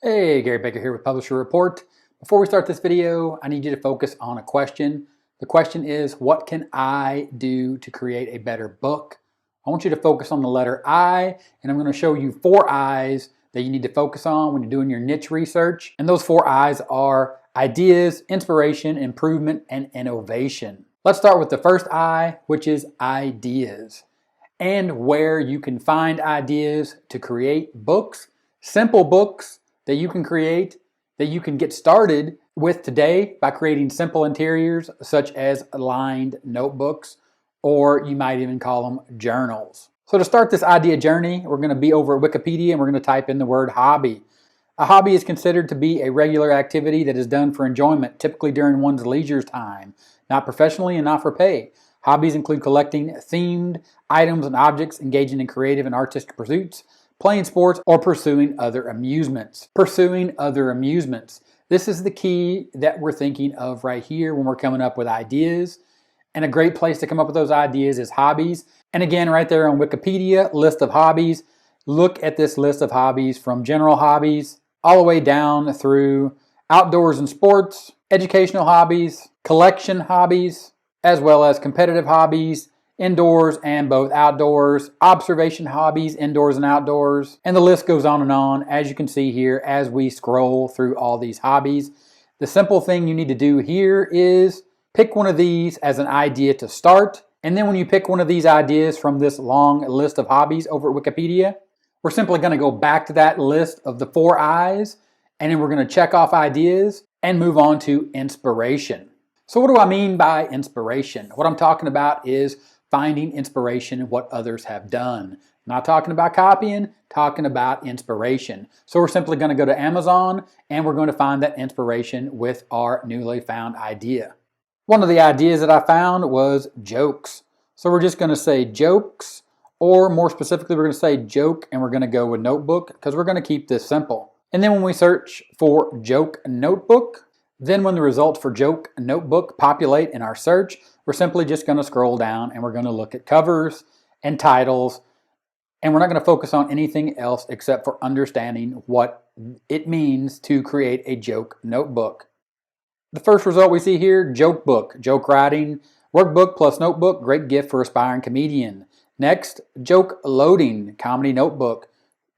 Hey, Gary Baker here with Publisher Report. Before we start this video, I need you to focus on a question. The question is, what can I do to create a better book? I want you to focus on the letter I, and I'm going to show you 4 I's that you need to focus on when you're doing your niche research. And those 4 I's are ideas, inspiration, improvement, and innovation. Let's start with the first I, which is ideas, and where you can find ideas to create books, simple books, that you can create, that you can get started with today by creating simple interiors such as lined notebooks, or you might even call them journals. So to start this idea journey, we're going to be over at Wikipedia and we're going to type in the word hobby. A hobby is considered to be a regular activity that is done for enjoyment, typically during one's leisure time, not professionally and not for pay. Hobbies include collecting themed items and objects, engaging in creative and artistic pursuits, playing sports, or pursuing other amusements. Pursuing other amusements. This is the key that we're thinking of right here when we're coming up with ideas. And a great place to come up with those ideas is hobbies. And again, right there on Wikipedia, list of hobbies. Look at this list of hobbies from general hobbies all the way down through outdoors and sports, educational hobbies, collection hobbies, as well as competitive hobbies, indoors and both outdoors, observation hobbies, indoors and outdoors, and the list goes on and on, as you can see here as we scroll through all these hobbies. The simple thing you need to do here is pick one of these as an idea to start, and then when you pick one of these ideas from this long list of hobbies over at Wikipedia, we're simply going to go back to that list of the 4 I's, and then we're going to check off ideas and move on to inspiration. So what do I mean by inspiration? What I'm talking about is finding inspiration in what others have done. Not talking about copying, talking about inspiration. So we're simply going to go to Amazon and we're going to find that inspiration with our newly found idea. One of the ideas that I found was jokes. So we're just going to say jokes, or more specifically, we're going to say joke, and we're going to go with notebook because we're going to keep this simple. And then when we search for joke notebook, then when the results for joke notebook populate in our search, we're simply just going to scroll down and we're going to look at covers and titles, and we're not going to focus on anything else except for understanding what it means to create a joke notebook. The first result we see here, joke book, joke writing, workbook plus notebook, great gift for aspiring comedian. Next, joke loading, comedy notebook,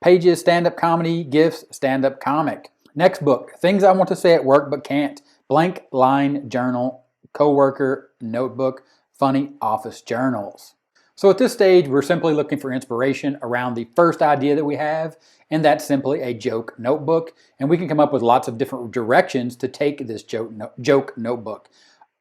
pages, stand-up comedy, gifts, stand-up comic. Next book, things I want to say at work but can't, blank line journal, coworker notebook, funny office journals. So at this stage, we're simply looking for inspiration around the first idea that we have, and that's simply a joke notebook. And we can come up with lots of different directions to take this joke notebook.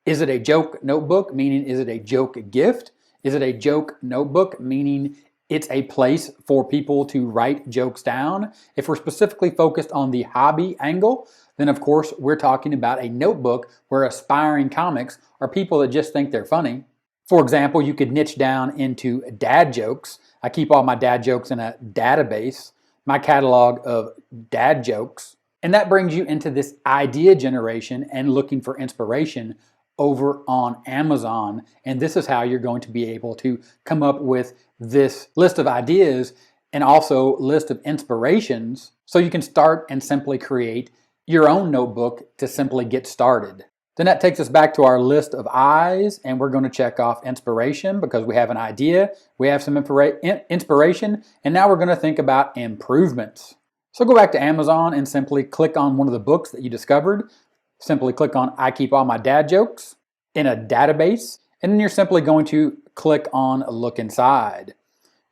Is it a joke notebook, meaning is it a joke gift? Is it a joke notebook, meaning it's a place for people to write jokes down? If we're specifically focused on the hobby angle, then of course we're talking about a notebook where aspiring comics are people that just think they're funny. For example, you could niche down into dad jokes. I keep all my dad jokes in a database, my catalog of dad jokes. And that brings you into this idea generation and looking for inspiration over on Amazon. And this is how you're going to be able to come up with this list of ideas and also list of inspirations so you can start and simply create your own notebook to simply get started. Then that takes us back to our list of I's, and we're going to check off inspiration because we have an idea, we have some inspiration, and now we're going to think about improvements. So go back to Amazon and simply click on one of the books that you discovered. Simply click on I Keep All My Dad Jokes in a database, and then you're simply going to click on Look Inside.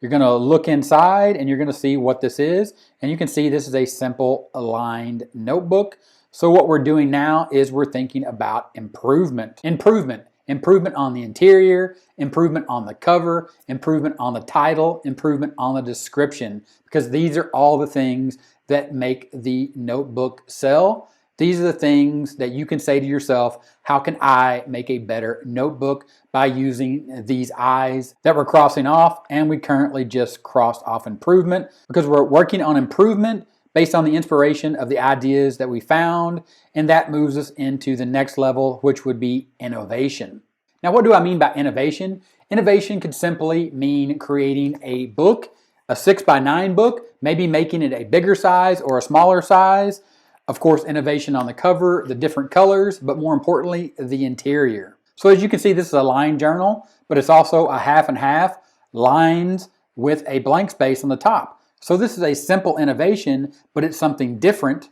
You're going to look inside and you're going to see what this is, and you can see this is a simple aligned notebook. So what we're doing now is we're thinking about improvement. Improvement on the interior, improvement on the cover, improvement on the title, improvement on the description, because these are all the things that make the notebook sell. These are the things that you can say to yourself, how can I make a better notebook by using these I's that we're crossing off? And we currently just crossed off improvement because we're working on improvement based on the inspiration of the ideas that we found, and that moves us into the next level, which would be innovation. Now, what do I mean by innovation? Innovation could simply mean creating a book A 6x9 book, maybe making it a bigger size or a smaller size. Of course, innovation on the cover, the different colors, but more importantly, the interior. So as you can see, this is a lined journal, but it's also a half and half, lines with a blank space on the top. So this is a simple innovation, but it's something different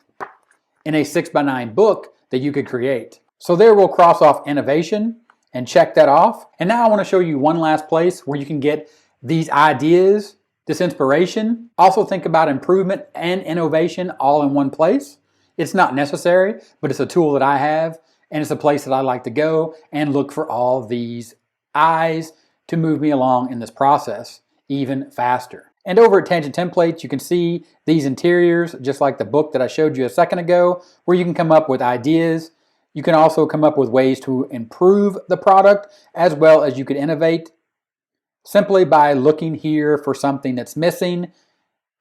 in a 6x9 book that you could create. So there we'll cross off innovation and check that off. And now I want to show you one last place where you can get these ideas, this inspiration. Also think about improvement and innovation all in one place. It's not necessary, but it's a tool that I have, and it's a place that I like to go and look for all these eyes to move me along in this process even faster. And over at Tangent Templates, you can see these interiors, just like the book that I showed you a second ago, where you can come up with ideas. You can also come up with ways to improve the product, as well as you could innovate simply by looking here for something that's missing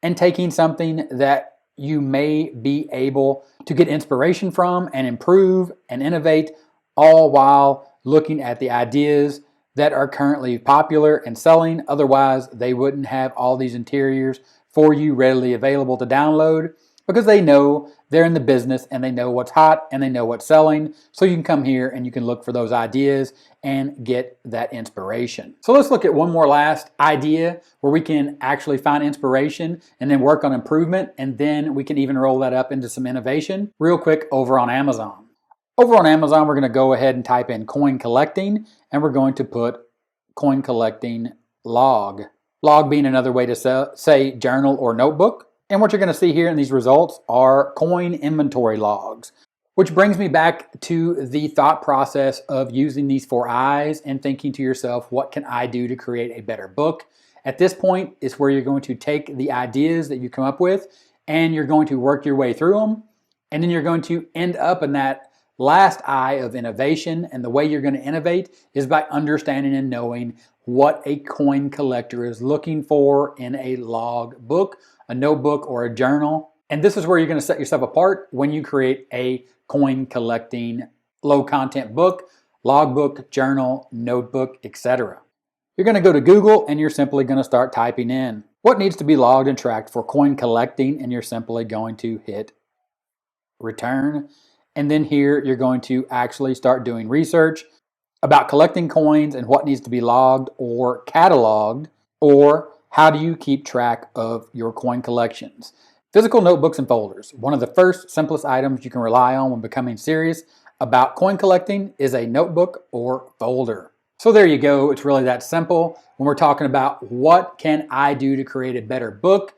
and taking something that you may be able to get inspiration from and improve and innovate, all while looking at the ideas that are currently popular and selling. Otherwise, they wouldn't have all these interiors for you readily available to download, because they know they're in the business and they know what's hot and they know what's selling. So you can come here and you can look for those ideas and get that inspiration. So let's look at one more last idea where we can actually find inspiration and then work on improvement, and then we can even roll that up into some innovation real quick over on Amazon. Over on Amazon, we're going to go ahead and type in coin collecting, and we're going to put coin collecting log. Log being another way to say journal or notebook. And what you're going to see here in these results are coin inventory logs, which brings me back to the thought process of using these 4 eyes and thinking to yourself, what can I do to create a better book? At this point is where you're going to take the ideas that you come up with and you're going to work your way through them. And then you're going to end up in that last eye of innovation. And the way you're going to innovate is by understanding and knowing what a coin collector is looking for in a log book, a notebook, or a journal. And this is where you're going to set yourself apart when you create a coin collecting low content book, logbook, journal, notebook, etc. You're going to go to Google and you're simply going to start typing in what needs to be logged and tracked for coin collecting, and you're simply going to hit return. And then here you're going to actually start doing research about collecting coins and what needs to be logged or cataloged, or how do you keep track of your coin collections. Physical notebooks and folders. One of the first simplest items you can rely on when becoming serious about coin collecting is a notebook or folder. So there you go. It's really that simple. When we're talking about what can I do to create a better book,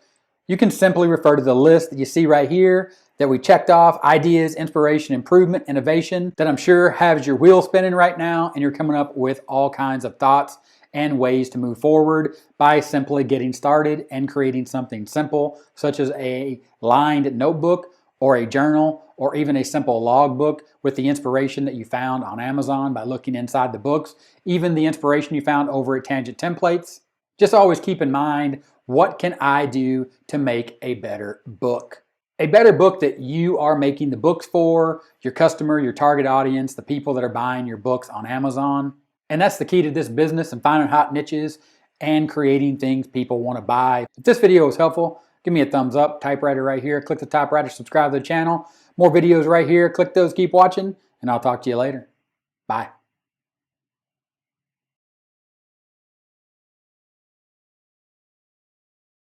you can simply refer to the list that you see right here that we checked off: ideas, inspiration, improvement, innovation, that I'm sure has your wheel spinning right now, and you're coming up with all kinds of thoughts and ways to move forward by simply getting started and creating something simple, such as a lined notebook or a journal or even a simple logbook with the inspiration that you found on Amazon by looking inside the books, even the inspiration you found over at Tangent Templates. Just always keep in mind, what can I do to make a better book? A better book that you are making the books for, your customer, your target audience, the people that are buying your books on Amazon. And that's the key to this business and finding hot niches and creating things people want to buy. If this video was helpful, give me a thumbs up, typewriter right here, click the top right to subscribe to the channel. More videos right here, click those, keep watching, and I'll talk to you later. Bye.